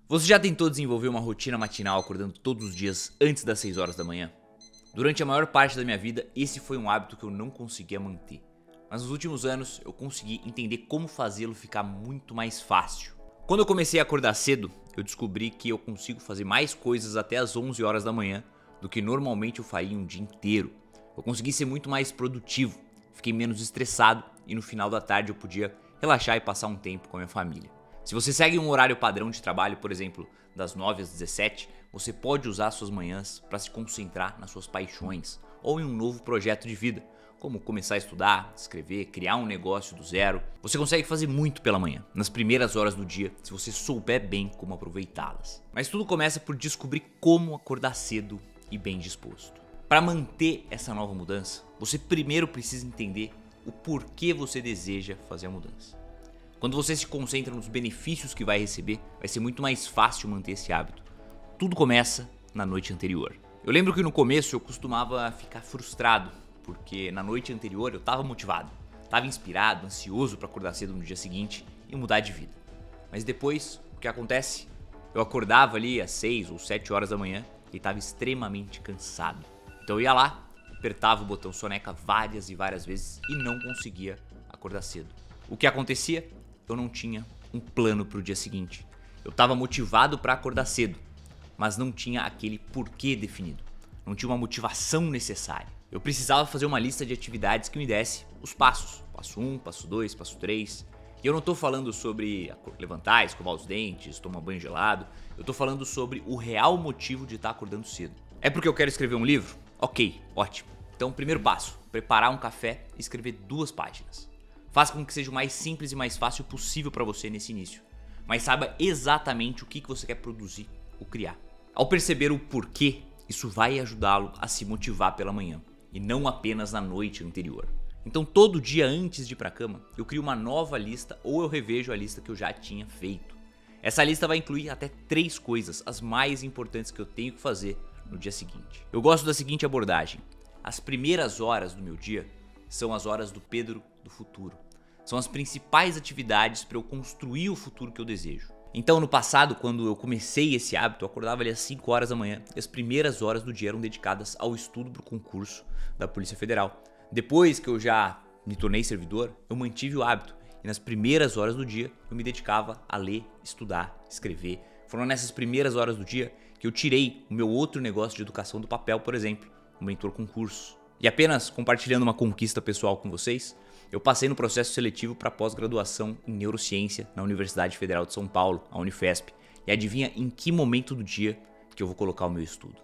Você já tentou desenvolver uma rotina matinal acordando todos os dias antes das 6 horas da manhã? Durante a maior parte da minha vida, esse foi um hábito que eu não conseguia manter. Mas nos últimos anos, eu consegui entender como fazê-lo ficar muito mais fácil. Quando eu comecei a acordar cedo, eu descobri que eu consigo fazer mais coisas até as 11 horas da manhã do que normalmente eu faria um dia inteiro. Eu consegui ser muito mais produtivo, fiquei menos estressado e no final da tarde eu podia relaxar e passar um tempo com a minha família. Se você segue um horário padrão de trabalho, por exemplo, das 9 às 17, você pode usar suas manhãs para se concentrar nas suas paixões ou em um novo projeto de vida, como começar a estudar, escrever, criar um negócio do zero. Você consegue fazer muito pela manhã, nas primeiras horas do dia, se você souber bem como aproveitá-las. Mas tudo começa por descobrir como acordar cedo e bem disposto. Para manter essa nova mudança, você primeiro precisa entender o porquê você deseja fazer a mudança. Quando você se concentra nos benefícios que vai receber, vai ser muito mais fácil manter esse hábito. Tudo começa na noite anterior. Eu lembro que no começo eu costumava ficar frustrado, porque na noite anterior eu estava motivado, estava inspirado, ansioso para acordar cedo no dia seguinte e mudar de vida. Mas depois, o que acontece? Eu acordava ali às 6 ou 7 horas da manhã e estava extremamente cansado. Então eu ia lá, apertava o botão soneca várias e várias vezes e não conseguia acordar cedo. O que acontecia? Eu não tinha um plano para o dia seguinte. Eu estava motivado para acordar cedo, mas não tinha aquele porquê definido. Não tinha uma motivação necessária. Eu precisava fazer uma lista de atividades que me desse os passos. Passo 1, passo 2, passo 3. E eu não estou falando sobre levantar, escovar os dentes, tomar banho gelado. Eu estou falando sobre o real motivo de estar acordando cedo. É porque eu quero escrever um livro? Ok, ótimo. Então, primeiro passo, preparar um café e escrever 2 páginas. Faça com que seja o mais simples e mais fácil possível para você nesse início, mas saiba exatamente o que você quer produzir ou criar. Ao perceber o porquê, isso vai ajudá-lo a se motivar pela manhã, e não apenas na noite anterior. Então todo dia antes de ir para a cama, eu crio uma nova lista ou eu revejo a lista que eu já tinha feito. Essa lista vai incluir até 3 coisas, as mais importantes que eu tenho que fazer no dia seguinte. Eu gosto da seguinte abordagem: as primeiras horas do meu dia são as horas do Pedro do futuro. São as principais atividades para eu construir o futuro que eu desejo. Então, no passado, quando eu comecei esse hábito, eu acordava ali às 5 horas da manhã e as primeiras horas do dia eram dedicadas ao estudo para o concurso da Polícia Federal. Depois que eu já me tornei servidor, eu mantive o hábito e nas primeiras horas do dia eu me dedicava a ler, estudar, escrever. Foram nessas primeiras horas do dia que eu tirei o meu outro negócio de educação do papel, por exemplo, o Mentor Concurso. E apenas compartilhando uma conquista pessoal com vocês, eu passei no processo seletivo para pós-graduação em neurociência na Universidade Federal de São Paulo, a Unifesp. E adivinha em que momento do dia que eu vou colocar o meu estudo?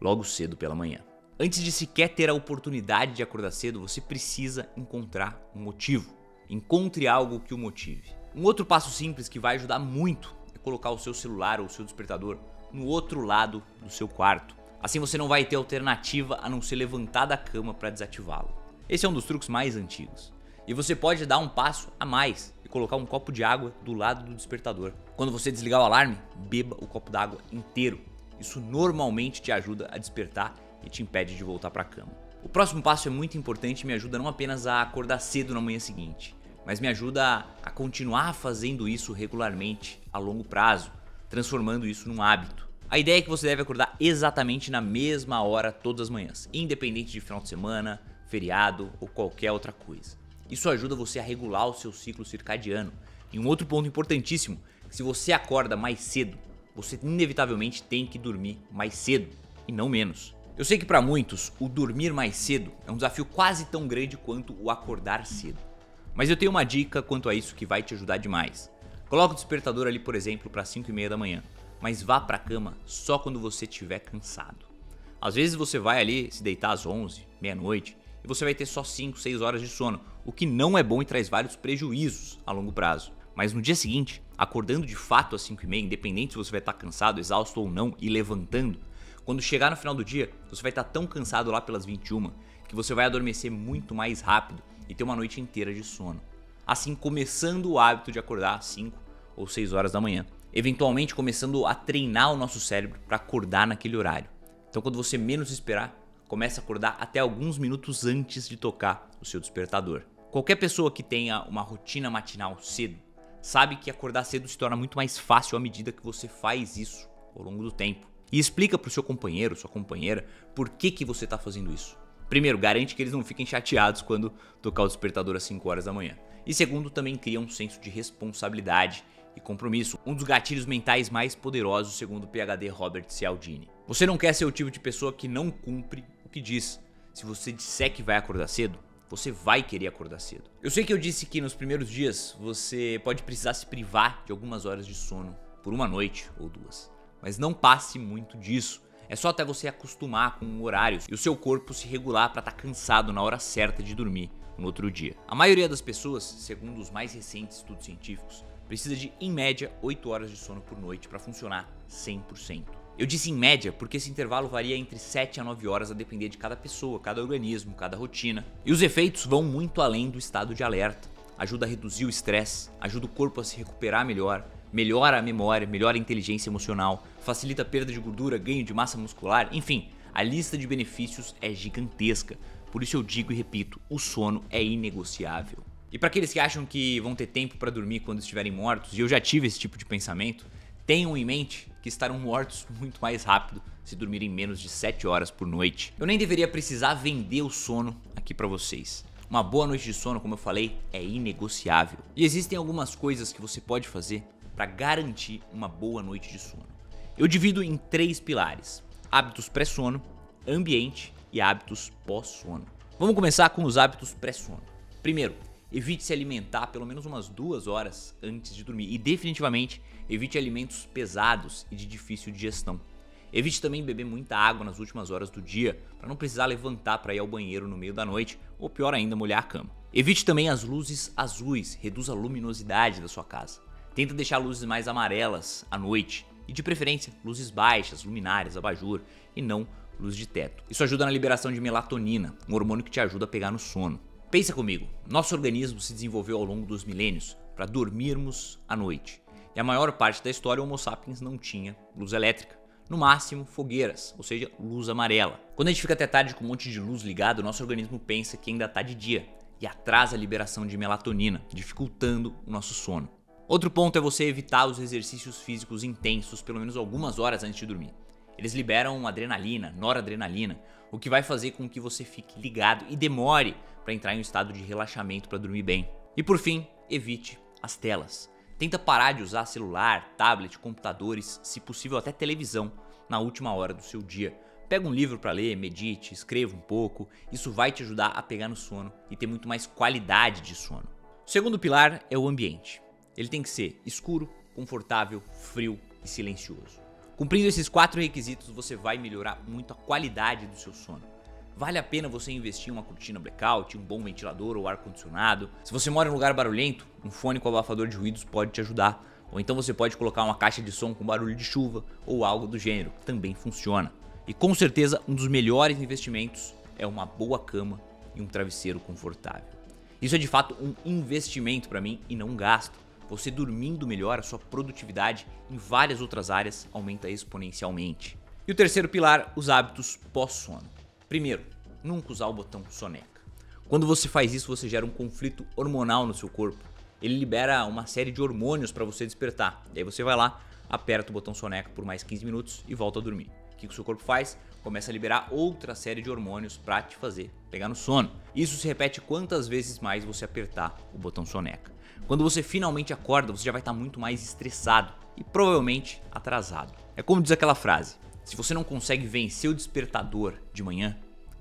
Logo cedo pela manhã. Antes de sequer ter a oportunidade de acordar cedo, você precisa encontrar um motivo. Encontre algo que o motive. Um outro passo simples que vai ajudar muito é colocar o seu celular ou o seu despertador no outro lado do seu quarto. Assim você não vai ter alternativa a não ser levantar da cama para desativá-lo. Esse é um dos truques mais antigos. E você pode dar um passo a mais e colocar um copo de água do lado do despertador. Quando você desligar o alarme, beba o copo d'água inteiro. Isso normalmente te ajuda a despertar e te impede de voltar para a cama. O próximo passo é muito importante e me ajuda não apenas a acordar cedo na manhã seguinte, mas me ajuda a continuar fazendo isso regularmente a longo prazo, transformando isso num hábito. A ideia é que você deve acordar exatamente na mesma hora todas as manhãs, independente de final de semana, feriado ou qualquer outra coisa. Isso ajuda você a regular o seu ciclo circadiano. E um outro ponto importantíssimo, se você acorda mais cedo, você inevitavelmente tem que dormir mais cedo e não menos. Eu sei que para muitos o dormir mais cedo é um desafio quase tão grande quanto o acordar cedo. Mas eu tenho uma dica quanto a isso que vai te ajudar demais. Coloca o despertador ali, por exemplo, para 5h30 da manhã, mas vá para a cama só quando você estiver cansado. Às vezes você vai ali se deitar às 11, meia-noite, e você vai ter só 5, 6 horas de sono, o que não é bom e traz vários prejuízos a longo prazo. Mas no dia seguinte, acordando de fato às 5h30, independente se você vai estar cansado, exausto ou não, e levantando, quando chegar no final do dia, você vai estar tão cansado lá pelas 21 que você vai adormecer muito mais rápido e ter uma noite inteira de sono. Assim, começando o hábito de acordar às 5 ou 6 horas da manhã. Eventualmente começando a treinar o nosso cérebro para acordar naquele horário. Então quando você menos esperar, comece a acordar até alguns minutos antes de tocar o seu despertador. Qualquer pessoa que tenha uma rotina matinal cedo sabe que acordar cedo se torna muito mais fácil à medida que você faz isso ao longo do tempo. E explica pro seu companheiro, sua companheira, por que você tá fazendo isso. Primeiro, garante que eles não fiquem chateados quando tocar o despertador às 5 horas da manhã. E segundo, também cria um senso de responsabilidade e compromisso, um dos gatilhos mentais mais poderosos segundo o PhD Robert Cialdini. Você não quer ser o tipo de pessoa que não cumpre o que diz. Se você disser que vai acordar cedo, você vai querer acordar cedo. Eu sei que eu disse que nos primeiros dias você pode precisar se privar de algumas horas de sono por uma noite ou duas, mas não passe muito disso. É só até você acostumar com horários e o seu corpo se regular para estar cansado na hora certa de dormir no outro dia. A maioria das pessoas, segundo os mais recentes estudos científicos, precisa de, em média, 8 horas de sono por noite para funcionar 100%. Eu disse em média porque esse intervalo varia entre 7 a 9 horas a depender de cada pessoa, cada organismo, cada rotina. E os efeitos vão muito além do estado de alerta. Ajuda a reduzir o estresse, ajuda o corpo a se recuperar melhor, melhora a memória, melhora a inteligência emocional, facilita a perda de gordura, ganho de massa muscular, enfim, a lista de benefícios é gigantesca. Por isso eu digo e repito, o sono é inegociável. E para aqueles que acham que vão ter tempo para dormir quando estiverem mortos, e eu já tive esse tipo de pensamento, tenham em mente que estarão mortos muito mais rápido se dormirem menos de 7 horas por noite. Eu nem deveria precisar vender o sono aqui para vocês. Uma boa noite de sono, como eu falei, é inegociável. E existem algumas coisas que você pode fazer para garantir uma boa noite de sono. Eu divido em 3 pilares: hábitos pré-sono, ambiente e hábitos pós-sono. Vamos começar com os hábitos pré-sono. Primeiro, evite se alimentar pelo menos umas 2 horas antes de dormir e definitivamente evite alimentos pesados e de difícil digestão. Evite também beber muita água nas últimas horas do dia para não precisar levantar para ir ao banheiro no meio da noite ou, pior ainda, molhar a cama. Evite também as luzes azuis, reduza a luminosidade da sua casa. Tenta deixar luzes mais amarelas à noite e, de preferência, luzes baixas, luminárias, abajur e não luz de teto. Isso ajuda na liberação de melatonina, um hormônio que te ajuda a pegar no sono. Pensa comigo, nosso organismo se desenvolveu ao longo dos milênios para dormirmos à noite. E a maior parte da história o Homo sapiens não tinha luz elétrica. No máximo, fogueiras, ou seja, luz amarela. Quando a gente fica até tarde com um monte de luz ligada, o nosso organismo pensa que ainda está de dia e atrasa a liberação de melatonina, dificultando o nosso sono. Outro ponto é você evitar os exercícios físicos intensos pelo menos algumas horas antes de dormir. Eles liberam adrenalina, noradrenalina, o que vai fazer com que você fique ligado e demore para entrar em um estado de relaxamento para dormir bem. E por fim, evite as telas. Tenta parar de usar celular, tablet, computadores, se possível até televisão, na última hora do seu dia. Pega um livro para ler, medite, escreva um pouco, isso vai te ajudar a pegar no sono e ter muito mais qualidade de sono. O segundo pilar é o ambiente. Ele tem que ser escuro, confortável, frio e silencioso. Cumprindo esses 4 requisitos, você vai melhorar muito a qualidade do seu sono. Vale a pena você investir em uma cortina blackout, um bom ventilador ou ar-condicionado. Se você mora em um lugar barulhento, um fone com abafador de ruídos pode te ajudar. Ou então você pode colocar uma caixa de som com barulho de chuva ou algo do gênero, que também funciona. E com certeza um dos melhores investimentos é uma boa cama e um travesseiro confortável. Isso é de fato um investimento para mim e não um gasto. Você dormindo melhor, a sua produtividade em várias outras áreas aumenta exponencialmente. E o terceiro pilar, os hábitos pós-sono. Primeiro, nunca usar o botão soneca. Quando você faz isso, você gera um conflito hormonal no seu corpo. Ele libera uma série de hormônios para você despertar. E aí você vai lá, aperta o botão soneca por mais 15 minutos e volta a dormir. O que o seu corpo faz? Começa a liberar outra série de hormônios para te fazer pegar no sono. Isso se repete quantas vezes mais você apertar o botão soneca. Quando você finalmente acorda, você já vai estar muito mais estressado e provavelmente atrasado. É como diz aquela frase: se você não consegue vencer o despertador de manhã,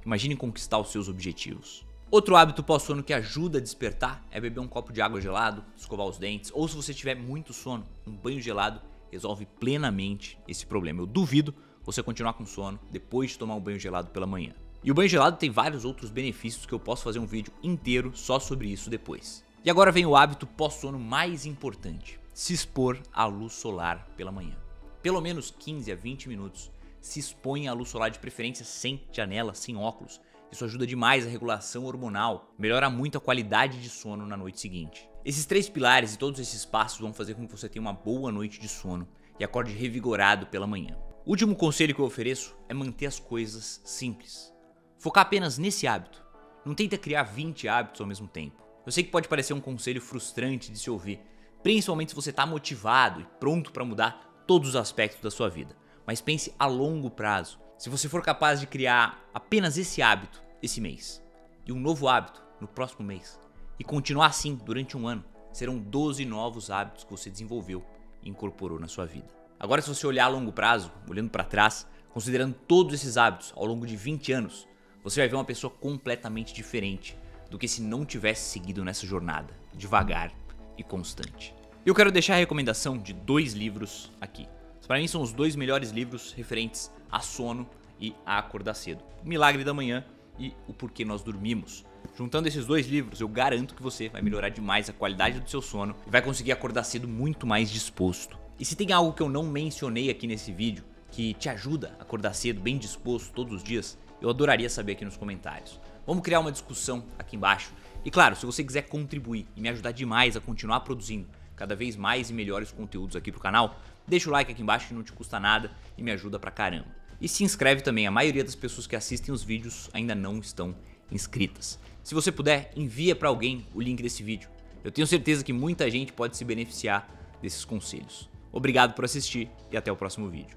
imagine conquistar os seus objetivos. Outro hábito pós-sono que ajuda a despertar é beber um copo de água gelado, escovar os dentes, ou se você tiver muito sono, um banho gelado resolve plenamente esse problema. Eu duvido você continuar com sono depois de tomar um banho gelado pela manhã. E o banho gelado tem vários outros benefícios que eu posso fazer um vídeo inteiro só sobre isso depois. E agora vem o hábito pós-sono mais importante: se expor à luz solar pela manhã. Pelo menos 15 a 20 minutos se expõe à luz solar, de preferência sem janela, sem óculos. Isso ajuda demais a regulação hormonal, melhora muito a qualidade de sono na noite seguinte. Esses 3 pilares e todos esses passos vão fazer com que você tenha uma boa noite de sono e acorde revigorado pela manhã. O último conselho que eu ofereço é manter as coisas simples. Focar apenas nesse hábito. Não tenta criar 20 hábitos ao mesmo tempo. Eu sei que pode parecer um conselho frustrante de se ouvir, principalmente se você está motivado e pronto para mudar todos os aspectos da sua vida. Mas pense a longo prazo. Se você for capaz de criar apenas esse hábito esse mês e um novo hábito no próximo mês e continuar assim durante um ano, serão 12 novos hábitos que você desenvolveu e incorporou na sua vida. Agora, se você olhar a longo prazo, olhando para trás, considerando todos esses hábitos ao longo de 20 anos, você vai ver uma pessoa completamente diferente do que se não tivesse seguido nessa jornada, devagar e constante. Eu quero deixar a recomendação de 2 livros aqui. Para mim são os 2 melhores livros referentes a sono e a acordar cedo: O Milagre da Manhã e O Porquê Nós Dormimos. Juntando esses 2 livros, eu garanto que você vai melhorar demais a qualidade do seu sono e vai conseguir acordar cedo muito mais disposto. E se tem algo que eu não mencionei aqui nesse vídeo, que te ajuda a acordar cedo, bem disposto todos os dias, eu adoraria saber aqui nos comentários. Vamos criar uma discussão aqui embaixo. E claro, se você quiser contribuir e me ajudar demais a continuar produzindo cada vez mais e melhores conteúdos aqui pro canal, deixa o like aqui embaixo que não te custa nada e me ajuda pra caramba. E se inscreve também, a maioria das pessoas que assistem os vídeos ainda não estão inscritas. Se você puder, envia pra alguém o link desse vídeo. Eu tenho certeza que muita gente pode se beneficiar desses conselhos. Obrigado por assistir e até o próximo vídeo.